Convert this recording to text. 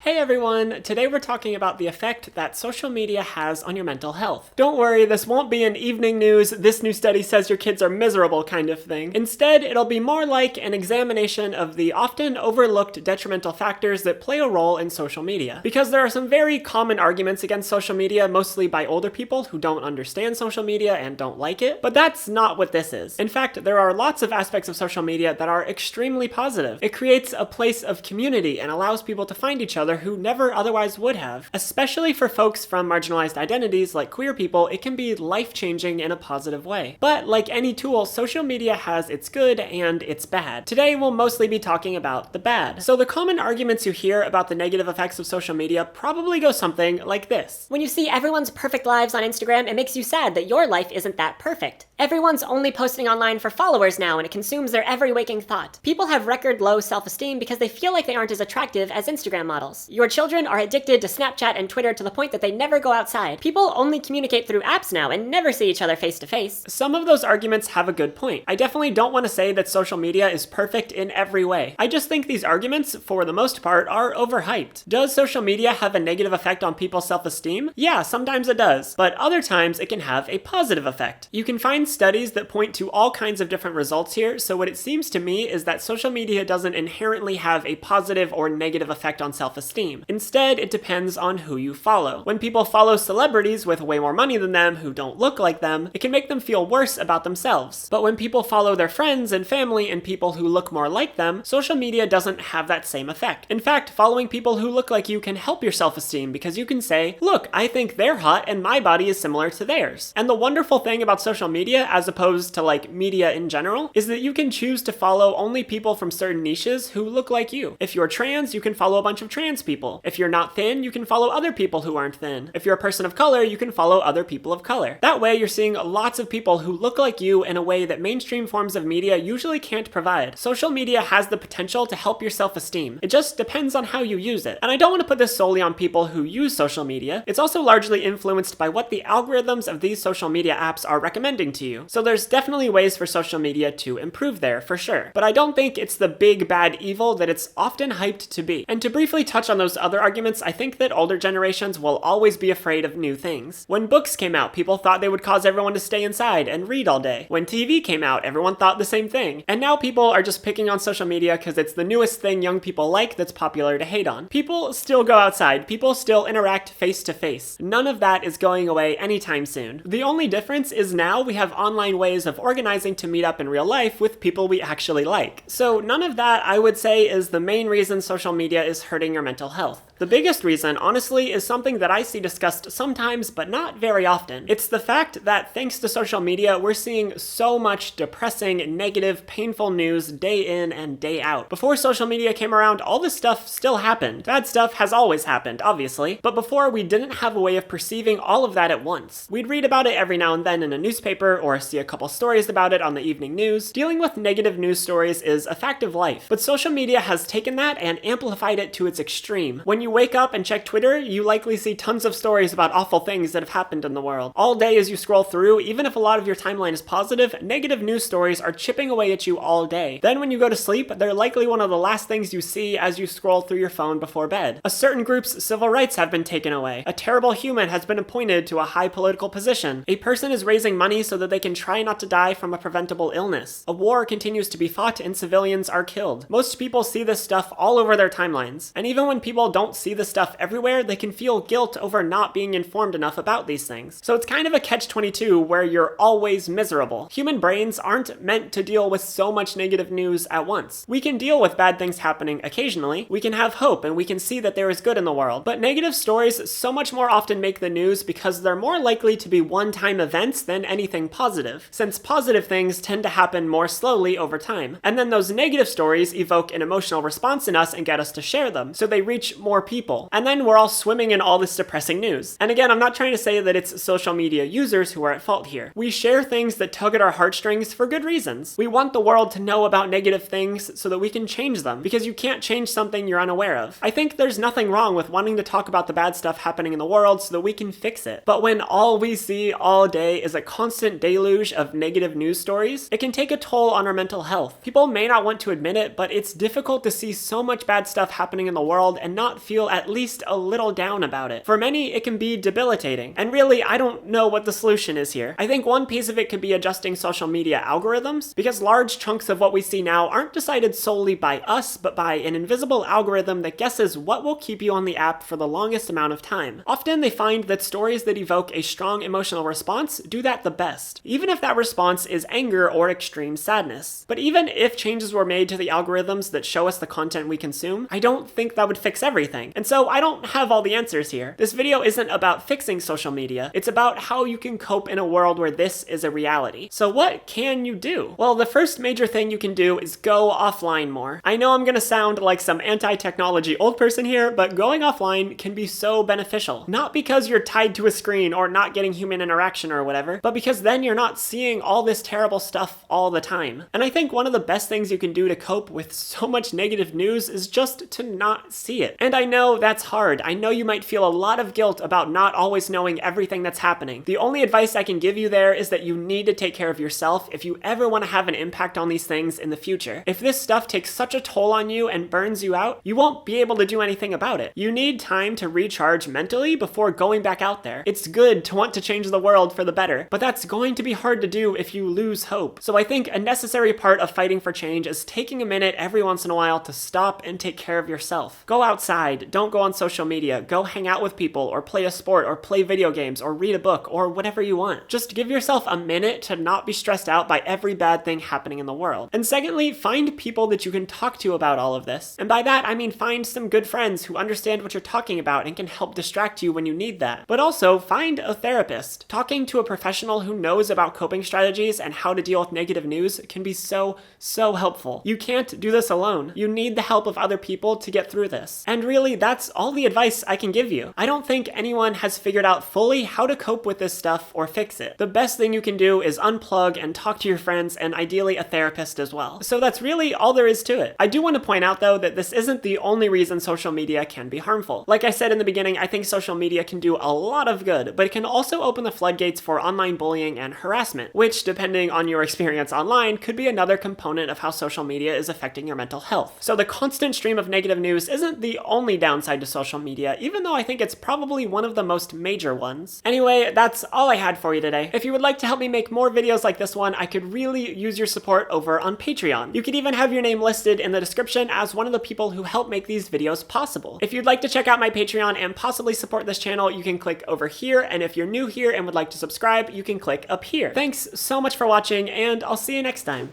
Hey everyone! Today we're talking about the effect that social media has on your mental health. Don't worry, this won't be an evening news, this new study says your kids are miserable kind of thing. Instead, it'll be more like an examination of the often overlooked detrimental factors that play a role in social media. Because there are some very common arguments against social media, mostly by older people who don't understand social media and don't like it, but that's not what this is. In fact, there are lots of aspects of social media that are extremely positive. It creates a place of community and allows people to find each other who never otherwise would have. Especially for folks from marginalized identities like queer people, it can be life-changing in a positive way. But like any tool, social media has its good and its bad. Today we'll mostly be talking about the bad. So the common arguments you hear about the negative effects of social media probably go something like this. When you see everyone's perfect lives on Instagram, it makes you sad that your life isn't that perfect. Everyone's only posting online for followers now, and it consumes their every waking thought. People have record low self-esteem because they feel like they aren't as attractive as Instagram models. Your children are addicted to Snapchat and Twitter to the point that they never go outside. People only communicate through apps now and never see each other face to face. Some of those arguments have a good point. I definitely don't want to say that social media is perfect in every way. I just think these arguments, for the most part, are overhyped. Does social media have a negative effect on people's self-esteem? Yeah, sometimes it does, but other times it can have a positive effect. You can find studies that point to all kinds of different results here, so what it seems to me is that social media doesn't inherently have a positive or negative effect on self-esteem. Instead, it depends on who you follow. When people follow celebrities with way more money than them who don't look like them, it can make them feel worse about themselves. But when people follow their friends and family and people who look more like them, social media doesn't have that same effect. In fact, following people who look like you can help your self-esteem because you can say, look, I think they're hot and my body is similar to theirs. And the wonderful thing about social media, as opposed to like media in general, is that you can choose to follow only people from certain niches who look like you. If you're trans, you can follow a bunch of trans people. If you're not thin, you can follow other people who aren't thin. If you're a person of color, you can follow other people of color. That way, you're seeing lots of people who look like you in a way that mainstream forms of media usually can't provide. Social media has the potential to help your self-esteem. It just depends on how you use it. And I don't want to put this solely on people who use social media. It's also largely influenced by what the algorithms of these social media apps are recommending to you. So there's definitely ways for social media to improve there, for sure. But I don't think it's the big bad evil that it's often hyped to be. And to briefly touch on those other arguments, I think that older generations will always be afraid of new things. When books came out, people thought they would cause everyone to stay inside and read all day. When TV came out, everyone thought the same thing. And now people are just picking on social media because it's the newest thing young people like that's popular to hate on. People still go outside. People still interact face to face. None of that is going away anytime soon. The only difference is now we have online ways of organizing to meet up in real life with people we actually like. So none of that, I would say, is the main reason social media is hurting your mental health. The biggest reason, honestly, is something that I see discussed sometimes, but not very often. It's the fact that thanks to social media, we're seeing so much depressing, negative, painful news day in and day out. Before social media came around, all this stuff still happened. Bad stuff has always happened, obviously, but before we didn't have a way of perceiving all of that at once. We'd read about it every now and then in a newspaper or see a couple stories about it on the evening news. Dealing with negative news stories is a fact of life, but social media has taken that and amplified it to its extreme. When you wake up and check Twitter, you likely see tons of stories about awful things that have happened in the world. All day as you scroll through, even if a lot of your timeline is positive, negative news stories are chipping away at you all day. Then when you go to sleep, they're likely one of the last things you see as you scroll through your phone before bed. A certain group's civil rights have been taken away. A terrible human has been appointed to a high political position. A person is raising money so that they can try not to die from a preventable illness. A war continues to be fought and civilians are killed. Most people see this stuff all over their timelines. And even when people don't see this stuff everywhere, they can feel guilt over not being informed enough about these things. So it's kind of a catch-22 where you're always miserable. Human brains aren't meant to deal with so much negative news at once. We can deal with bad things happening occasionally. We can have hope and we can see that there is good in the world. But negative stories so much more often make the news because they're more likely to be one-time events than anything positive, since positive things tend to happen more slowly over time. And then those negative stories evoke an emotional response in us and get us to share them, so they reach more people. And then we're all swimming in all this depressing news. And again, I'm not trying to say that it's social media users who are at fault here. We share things that tug at our heartstrings for good reasons. We want the world to know about negative things so that we can change them, because you can't change something you're unaware of. I think there's nothing wrong with wanting to talk about the bad stuff happening in the world so that we can fix it. But when all we see all day is a constant deluge of negative news stories, it can take a toll on our mental health. People may not want to admit it, but it's difficult to see so much bad stuff happening in the world and not feel feel at least a little down about it. For many, it can be debilitating. And really, I don't know what the solution is here. I think one piece of it could be adjusting social media algorithms, because large chunks of what we see now aren't decided solely by us, but by an invisible algorithm that guesses what will keep you on the app for the longest amount of time. Often they find that stories that evoke a strong emotional response do that the best, even if that response is anger or extreme sadness. But even if changes were made to the algorithms that show us the content we consume, I don't think that would fix everything. And so I don't have all the answers here. This video isn't about fixing social media, it's about how you can cope in a world where this is a reality. So what can you do? Well, the first major thing you can do is go offline more. I know I'm gonna sound like some anti-technology old person here, but going offline can be so beneficial. Not because you're tied to a screen or not getting human interaction or whatever, but because then you're not seeing all this terrible stuff all the time. And I think one of the best things you can do to cope with so much negative news is just to not see it. And I know that's hard. I know you might feel a lot of guilt about not always knowing everything that's happening. The only advice I can give you there is that you need to take care of yourself if you ever want to have an impact on these things in the future. If this stuff takes such a toll on you and burns you out, you won't be able to do anything about it. You need time to recharge mentally before going back out there. It's good to want to change the world for the better, but that's going to be hard to do if you lose hope. So I think a necessary part of fighting for change is taking a minute every once in a while to stop and take care of yourself. Go outside, don't go on social media, go hang out with people or play a sport or play video games or read a book or whatever you want. Just give yourself a minute to not be stressed out by every bad thing happening in the world. And secondly, find people that you can talk to about all of this. And by that, I mean find some good friends who understand what you're talking about and can help distract you when you need that. But also, find a therapist. Talking to a professional who knows about coping strategies and how to deal with negative news can be so helpful. You can't do this alone. You need the help of other people to get through this. And really, that's all the advice I can give you. I don't think anyone has figured out fully how to cope with this stuff or fix it. The best thing you can do is unplug and talk to your friends and ideally a therapist as well. So that's really all there is to it. I do want to point out though that this isn't the only reason social media can be harmful. Like I said in the beginning, I think social media can do a lot of good, but it can also open the floodgates for online bullying and harassment, which, depending on your experience online, could be another component of how social media is affecting your mental health. So the constant stream of negative news isn't the only downside to social media, even though I think it's probably one of the most major ones. Anyway, that's all I had for you today. If you would like to help me make more videos like this one, I could really use your support over on Patreon. You could even have your name listed in the description as one of the people who help make these videos possible. If you'd like to check out my Patreon and possibly support this channel, you can click over here, and if you're new here and would like to subscribe, you can click up here. Thanks so much for watching, and I'll see you next time.